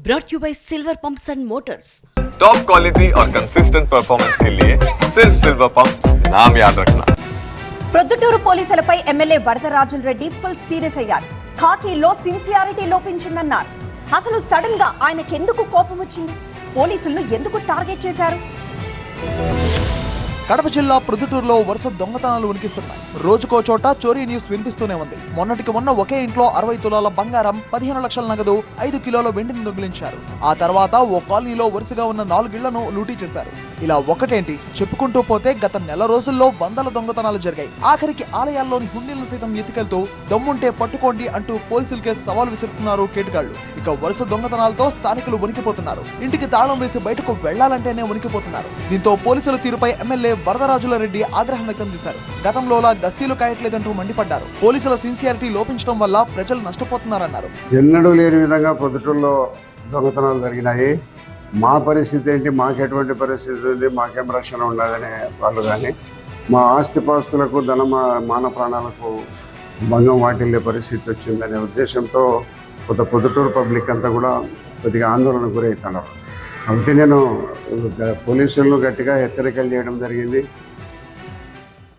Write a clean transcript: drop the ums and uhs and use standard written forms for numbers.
brought you by Silver Pumps and Motors. Top quality और consistent performance के लिए सिर्फ सिल्वर पंप्स नाम याद रखना. ప్రొద్దుటూరు పోలీసులపై ఎమ్మెల్యే వరదరాజుల రెడ్డి ఫుల్ సీరియస్ అయ్యారు. ఖాకీలో సిన్సియారిటీ లోపించిందన్నారు. అసలు సడన్ గా ఆయనకెందుకు కోపం వచ్చింది? పోలీసులను ఎందుకు టార్గెట్ చేశారు? కడప జిల్లా ప్రొద్దుటూరులో వరుస దొంగతనాలు ఉనికిస్తున్నాయి. రోజుకో చోట చోరీ న్యూస్ వినిపిస్తూనే ఉంది. మొన్నటికి మొన్న ఒకే ఇంట్లో 60 తులాల బంగారం, 15 లక్షల నగదు, 5 కిలోల వెండిని దొంగిలించారు. ఆ తర్వాత ఓ కాలనీలో వరుసగా ఉన్న 4 ఇళ్లను లూటీ చేశారు. ఇలా ఒకటేంటి చెప్పుకుంటూ పోతే గత నెల రోజుల్లో వందల దొంగతనాలు జరిగాయి. ఆఖరికి ఆలయాల్లోని హుండీలను సైతం ఎత్తుకెళ్తూ దమ్ముంటే పట్టుకోండి అంటూ పోలీసులకే సవాల్ విసురుతున్నారు కేటుగాళ్లు. ఇక వరుస దొంగతనాలతో స్థానికులు వణికిపోతున్నారు. ఇంటికి తాళం వేసి బయటకు వెళ్లాలంటేనే వణికిపోతున్నారు. దీంతో పోలీసుల తీరుపై ఎమ్మెల్యే వరదరాజుల రెడ్డి ఆగ్రహం వ్యక్తం చేశారు. గతంలోలా గస్తీలు కాయట్లేదంటూ మండిపడ్డారు. పోలీసుల సిన్సియారిటీ లోపించడం వల్ల ప్రజలు నష్టపోతున్నారన్నారు. ఎన్నడూ లేని విధంగా పొద్దుటూరులో దొంగతనాలు జరిగినాయి. మా పరిస్థితి ఏంటి, మాకెటువంటి పరిస్థితి ఉంది, మాకేం రక్షణ ఉండదనే వాళ్ళు కానీ మా ఆస్తిపాస్తులకు మాన ప్రాణాలకు భంగం వాటిల్లే పరిస్థితి వచ్చిందనే ఉద్దేశంతో పొద్దుటూరు పబ్లిక్ అంతా కూడా కొద్దిగా ఆందోళనకు గురవుతున్నారు. కాబట్టి నేను పోలీసులను గట్టిగా హెచ్చరికలు చేయడం జరిగింది.